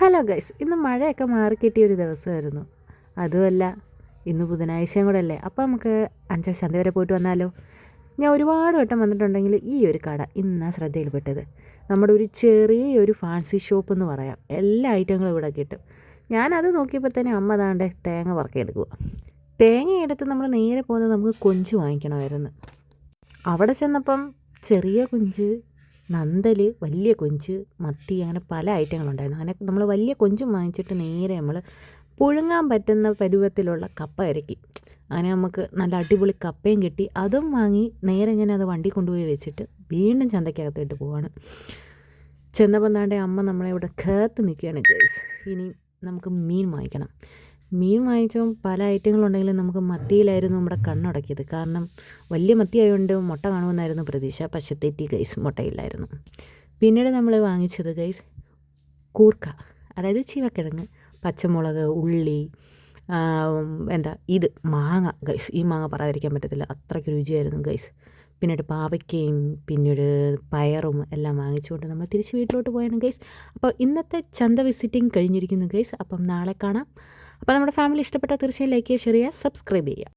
Hello guys, ഇന്ന് മഴയൊക്കെ മാറിക്കിട്ടിയ ഒരു ദിവസമായിരുന്നു. അതുമല്ല, ഇന്ന് ബുധനാഴ്ചയും കൂടെ അല്ലേ. അപ്പോൾ നമുക്ക് അഞ്ചൽ ചന്ത വരെ പോയിട്ട് വന്നാലോ. ഞാൻ ഒരുപാട് വട്ടം വന്നിട്ടുണ്ടെങ്കിൽ ഈ ഒരു കട ഇന്നാണ് ശ്രദ്ധയിൽപ്പെട്ടത്. നമ്മുടെ ഒരു ചെറിയൊരു ഫാൻസി ഷോപ്പ് എന്ന് പറയാം. എല്ലാ ഐറ്റങ്ങളും ഇവിടെ കിട്ടും. ഞാനത് നോക്കിയപ്പോൾ തന്നെ അമ്മ താണ്ടെ തേങ്ങ വറക്കിയെടുക്കുക. തേങ്ങ എടുത്ത് നമ്മൾ നേരെ പോകുന്നത് നമുക്ക് കൊഞ്ച് വാങ്ങിക്കണമായിരുന്നു. അവിടെ ചെന്നപ്പം ചെറിയ കൊഞ്ച്, നന്തൽ, വലിയ കൊഞ്ച്, മത്തി, അങ്ങനെ പല ഐറ്റങ്ങളുണ്ടായിരുന്നു. അങ്ങനെ നമ്മൾ വലിയ കൊഞ്ചും വാങ്ങിച്ചിട്ട് നേരെ നമ്മൾ പുഴുങ്ങാൻ പറ്റുന്ന പരുവത്തിലുള്ള കപ്പ ഇറക്കി. അങ്ങനെ നമുക്ക് നല്ല അടിപൊളി കപ്പയും കിട്ടി. അതും വാങ്ങി നേരെ ഞാൻ അത് വണ്ടി കൊണ്ടുപോയി വെച്ചിട്ട് വീണ്ടും ചന്തയ്ക്കകത്തോട്ട് പോവാണ്. ചെന്നപ്പം താണ്ടെ അമ്മ നമ്മളെ ഇവിടെ കാത്ത് നിൽക്കുകയാണ് ഗൈസ്. ഇനി നമുക്ക് മീൻ വാങ്ങിക്കണം. മീൻ വാങ്ങിച്ചപ്പോൾ പല ഐറ്റങ്ങളുണ്ടെങ്കിലും നമുക്ക് മത്തിയിലായിരുന്നു നമ്മുടെ കണ്ണടക്കിയത്. കാരണം വലിയ മത്തി ആയതുകൊണ്ട് മുട്ട കാണുമെന്നായിരുന്നു പ്രതീക്ഷ. പക്ഷേ തെറ്റി ഗൈസ്, മുട്ടയില്ലായിരുന്നു. പിന്നീട് നമ്മൾ വാങ്ങിച്ചത് ഗൈസ് കൂർക്ക, അതായത് ചീവക്കിഴങ്ങ്, പച്ചമുളക്, ഉള്ളി, ഇത് മാങ്ങ ഗൈസ്. ഈ മാങ്ങ പറയാതിരിക്കാൻ പറ്റത്തില്ല, അത്രയ്ക്ക് രുചിയായിരുന്നു ഗൈസ്. പിന്നീട് പാവയ്ക്കയും പിന്നീട് പയറും എല്ലാം വാങ്ങിച്ചുകൊണ്ട് നമ്മൾ തിരിച്ച് വീട്ടിലോട്ട് പോയാണ് ഗൈസ്. അപ്പോൾ ഇന്നത്തെ ചന്ത വിസിറ്റിംഗ് കഴിഞ്ഞിരിക്കുന്നു ഗൈസ്. അപ്പം നാളെ കാണാം. അപ്പോൾ നമ്മുടെ ഫാമിലി ഇഷ്ടപ്പെട്ടാൽ തീർച്ചയായും ലൈക്ക് ചെയ്യുക, ഷെയർ ചെയ്യുക, സബ്സ്ക്രൈബ് ചെയ്യുക.